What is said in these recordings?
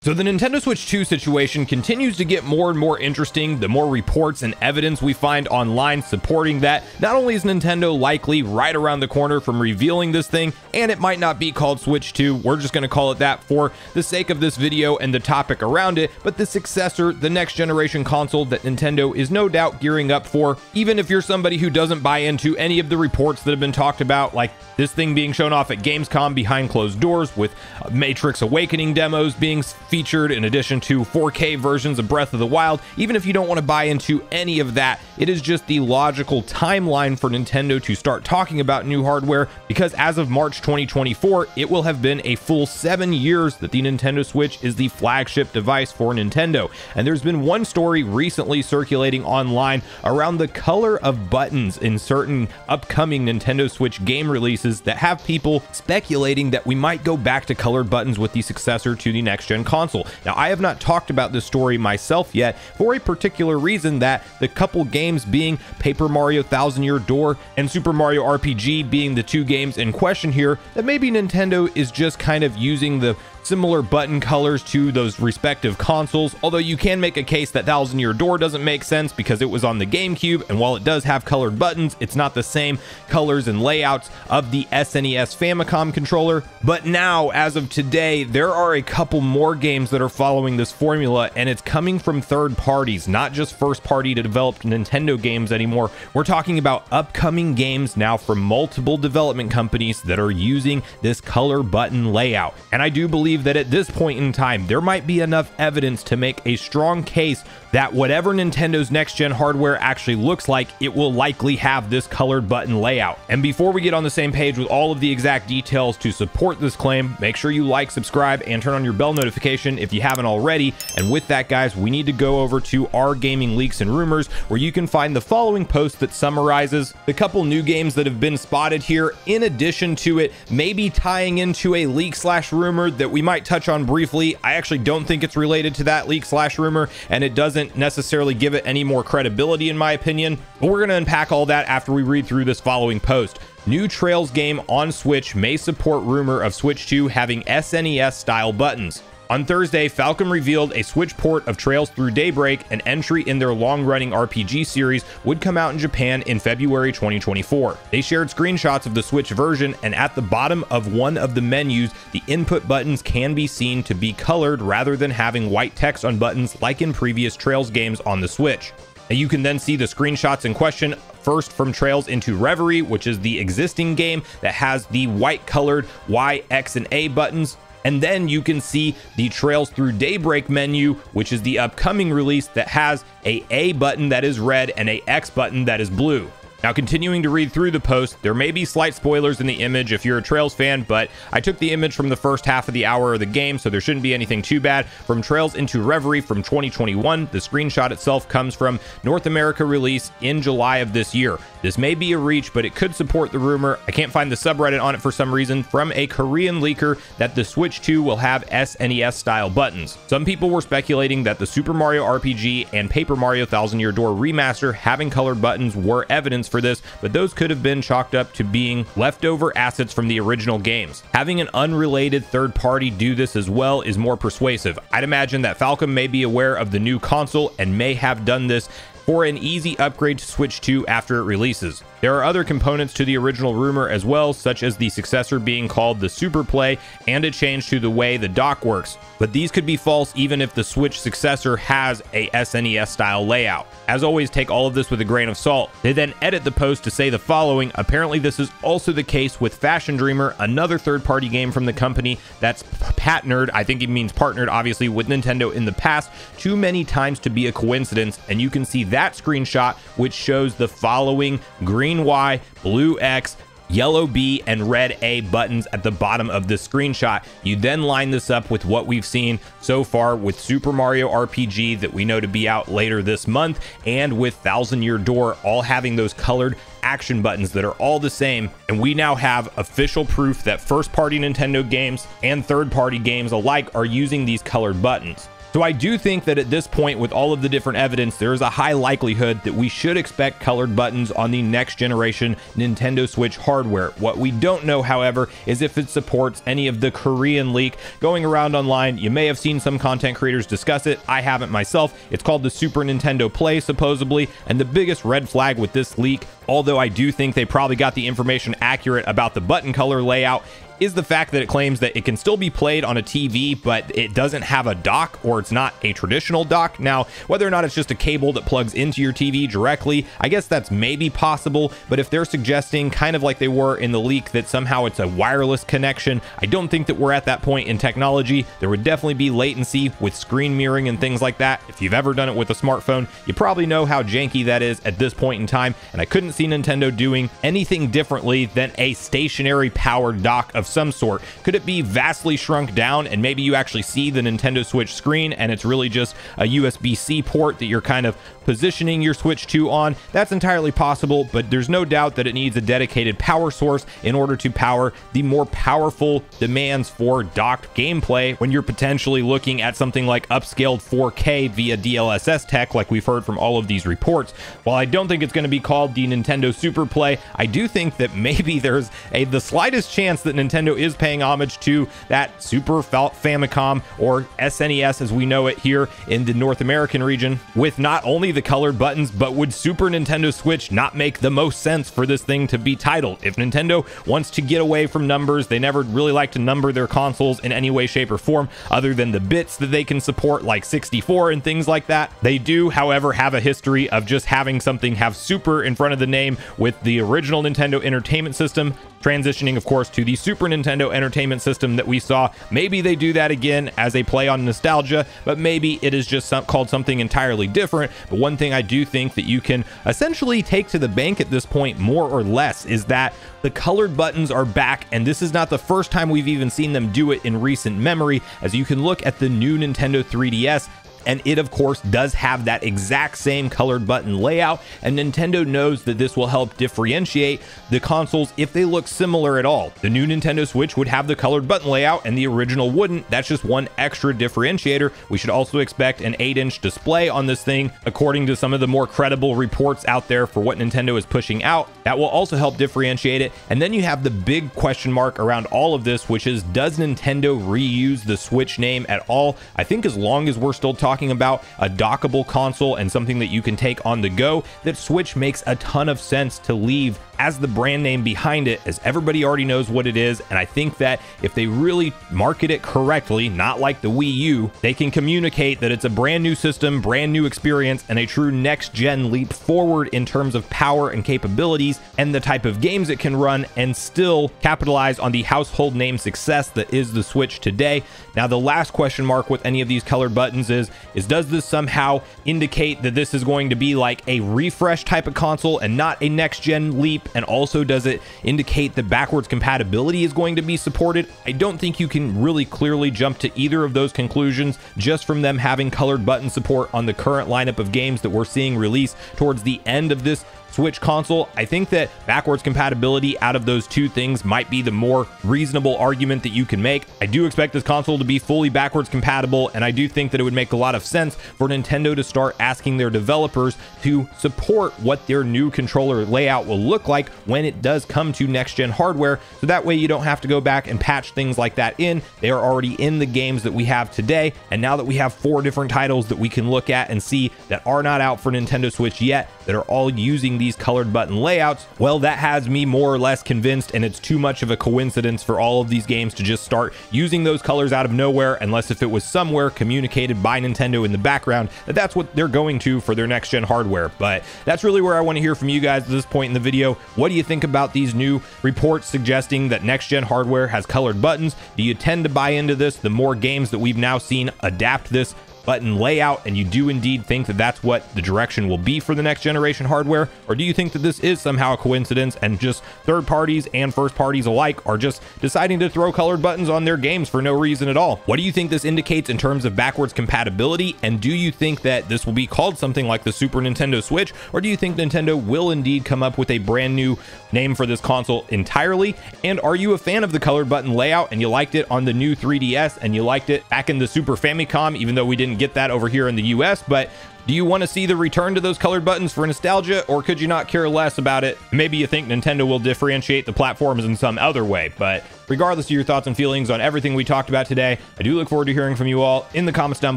So the Nintendo Switch 2 situation continues to get more and more interesting the more reports and evidence we find online supporting that. Not only is Nintendo likely right around the corner from revealing this thing, and it might not be called Switch 2, we're just going to call it that for the sake of this video and the topic around it, but the successor, the next generation console that Nintendo is no doubt gearing up for, even if you're somebody who doesn't buy into any of the reports that have been talked about, like this thing being shown off at Gamescom behind closed doors with Matrix Awakening demos being featured in addition to 4K versions of Breath of the Wild. Even if you don't want to buy into any of that, it is just the logical timeline for Nintendo to start talking about new hardware, because as of March 2024, it will have been a full 7 years that the Nintendo Switch is the flagship device for Nintendo. And there's been one story recently circulating online around the color of buttons in certain upcoming Nintendo Switch game releases that have people speculating that we might go back to colored buttons with the successor to the next gen console. Now, I have not talked about this story myself yet for a particular reason, that the couple games being Paper Mario Thousand Year Door and Super Mario RPG being the two games in question here, that maybe Nintendo is just kind of using the similar button colors to those respective consoles, although you can make a case that Thousand Year Door doesn't make sense because it was on the GameCube, and while it does have colored buttons, it's not the same colors and layouts of the SNES Famicom controller. But now, as of today, there are a couple more games that are following this formula, and it's coming from third parties, not just first party to developed Nintendo games anymore. We're talking about upcoming games now from multiple development companies that are using this color button layout. And I do believe that at this point in time, there might be enough evidence to make a strong case that whatever Nintendo's next gen hardware actually looks like, it will likely have this colored button layout. And before we get on the same page with all of the exact details to support this claim, make sure you like, subscribe, and turn on your bell notification if you haven't already. And with that, guys, we need to go over to our gaming leaks and rumors, where you can find the following post that summarizes the couple new games that have been spotted here, in addition to it maybe tying into a leak slash rumor that we might touch on briefly. I actually don't think it's related to that leak slash rumor, and it doesn't necessarily give it any more credibility in my opinion, but we're going to unpack all that after we read through this following post. New Trails game on Switch may support rumor of Switch 2 having SNES style buttons. On Thursday, Falcom revealed a Switch port of Trails Through Daybreak, an entry in their long-running RPG series, would come out in Japan in February 2024. They shared screenshots of the Switch version, and at the bottom of one of the menus, the input buttons can be seen to be colored rather than having white text on buttons like in previous Trails games on the Switch. Now, you can then see the screenshots in question, first from Trails into Reverie, which is the existing game that has the white colored Y, X, and A buttons. And then you can see the Trails Through Daybreak menu, which is the upcoming release that has a A button that is red and a X button that is blue. Now, continuing to read through the post, there may be slight spoilers in the image if you're a Trails fan, but I took the image from the first half of the hour of the game, so there shouldn't be anything too bad. From Trails into Reverie from 2021, the screenshot itself comes from North America release in July of this year. This may be a reach, but it could support the rumor. I can't find the subreddit on it for some reason, from a Korean leaker, that the Switch 2 will have SNES style buttons. Some people were speculating that the Super Mario RPG and Paper Mario Thousand Year Door remaster having colored buttons were evidence for this, but those could have been chalked up to being leftover assets from the original games. Having an unrelated third party do this as well is more persuasive. I'd imagine that Falcom may be aware of the new console and may have done this for an easy upgrade to Switch 2 after it releases. There are other components to the original rumor as well, such as the successor being called the Super Play and a change to the way the dock works, but these could be false even if the Switch successor has a SNES style layout. As always, take all of this with a grain of salt. They then edit the post to say the following: apparently this is also the case with Fashion Dreamer, another third-party game from the company that's partnered, I think it means partnered obviously, with Nintendo in the past, too many times to be a coincidence. And you can see that screenshot, which shows the following green Y, blue X, yellow B, and red A buttons at the bottom of the screenshot. You then line this up with what we've seen so far with Super Mario RPG that we know to be out later this month, and with Thousand Year Door, all having those colored action buttons that are all the same. And we now have official proof that first-party Nintendo games and third-party games alike are using these colored buttons. So I do think that at this point, with all of the different evidence, there is a high likelihood that we should expect colored buttons on the next generation Nintendo Switch hardware. What we don't know, however, is if it supports any of the Korean leak going around online. You may have seen some content creators discuss it. I haven't myself. It's called the Super Nintendo Play, supposedly, and the biggest red flag with this leak, although I do think they probably got the information accurate about the button color layout, is the fact that it claims that it can still be played on a TV, but it doesn't have a dock, or it's not a traditional dock. Now, whether or not it's just a cable that plugs into your TV directly, I guess that's maybe possible, but if they're suggesting, kind of like they were in the leak, that somehow it's a wireless connection, I don't think that we're at that point in technology. There would definitely be latency with screen mirroring and things like that. If you've ever done it with a smartphone, you probably know how janky that is at this point in time, and I couldn't see Nintendo doing anything differently than a stationary powered dock of some sort. Could it be vastly shrunk down and maybe you actually see the Nintendo Switch screen and it's really just a USB-C port that you're kind of positioning your Switch 2 on? That's entirely possible, but there's no doubt that it needs a dedicated power source in order to power the more powerful demands for docked gameplay when you're potentially looking at something like upscaled 4K via DLSS tech, like we've heard from all of these reports. While I don't think it's going to be called the Nintendo Super Play, I do think that maybe there's the slightest chance that Nintendo is paying homage to that Super Famicom, or SNES as we know it here in the North American region, with not only the colored buttons, but would Super Nintendo Switch not make the most sense for this thing to be titled? If Nintendo wants to get away from numbers, they never really like to number their consoles in any way, shape, or form other than the bits that they can support, like 64 and things like that. They do, however, have a history of just having something have Super in front of the name, with the original Nintendo Entertainment System transitioning, of course, to the Super Nintendo Entertainment System that we saw. Maybe they do that again as a play on nostalgia, but maybe it is just called something entirely different. But one thing I do think that you can essentially take to the bank at this point, more or less, is that the colored buttons are back, and this is not the first time we've even seen them do it in recent memory, as you can look at the new Nintendo 3DS. And it, of course, does have that exact same colored button layout, and Nintendo knows that this will help differentiate the consoles if they look similar at all. The new Nintendo Switch would have the colored button layout and the original wouldn't. That's just one extra differentiator. We should also expect an 8-inch display on this thing, according to some of the more credible reports out there for what Nintendo is pushing out. That will also help differentiate it. And then you have the big question mark around all of this, which is, does Nintendo reuse the Switch name at all? I think as long as we're still talking about a dockable console and something that you can take on the go, that Switch makes a ton of sense to leave as the brand name behind it, as everybody already knows what it is. And I think that if they really market it correctly, not like the Wii U, they can communicate that it's a brand new system, brand new experience, and a true next gen leap forward in terms of power and capabilities and the type of games it can run, and still capitalize on the household name success that is the Switch today. Now, the last question mark with any of these colored buttons is does this somehow indicate that this is going to be like a refresh type of console and not a next gen leap? And also, does it indicate that backwards compatibility is going to be supported? I don't think you can really clearly jump to either of those conclusions just from them having colored button support on the current lineup of games that we're seeing release towards the end of this Switch console. I think that backwards compatibility out of those two things might be the more reasonable argument that you can make. I do expect this console to be fully backwards compatible, and I do think that it would make a lot of sense for Nintendo to start asking their developers to support what their new controller layout will look like when it does come to next-gen hardware, so that way you don't have to go back and patch things like that in. They are already in the games that we have today, and now that we have 4 different titles that we can look at and see that are not out for Nintendo Switch yet, that are all using these colored button layouts, well, that has me more or less convinced, and it's too much of a coincidence for all of these games to just start using those colors out of nowhere, unless if it was somewhere communicated by Nintendo in the background that that's what they're going to for their next gen hardware. But that's really where I want to hear from you guys at this point in the video. What do you think about these new reports suggesting that next gen hardware has colored buttons? Do you tend to buy into this the more games that we've now seen adapt this button layout, and you do indeed think that that's what the direction will be for the next generation hardware? Or do you think that this is somehow a coincidence and just third parties and first parties alike are just deciding to throw colored buttons on their games for no reason at all? What do you think this indicates in terms of backwards compatibility? And do you think that this will be called something like the Super Nintendo Switch, or do you think Nintendo will indeed come up with a brand new name for this console entirely? And are you a fan of the colored button layout and you liked it on the new 3DS and you liked it back in the Super Famicom, even though we didn't couldn't get that over here in the US, but do you want to see the return to those colored buttons for nostalgia, or could you not care less about it? Maybe you think Nintendo will differentiate the platforms in some other way, but regardless of your thoughts and feelings on everything we talked about today, I do look forward to hearing from you all in the comments down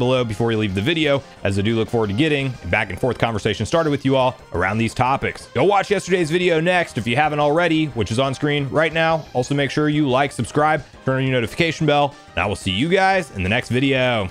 below before you leave the video, as I do look forward to getting a back and forth conversation started with you all around these topics. Go watch yesterday's video next if you haven't already, which is on screen right now. Also make sure you like, subscribe, turn on your notification bell, and I will see you guys in the next video.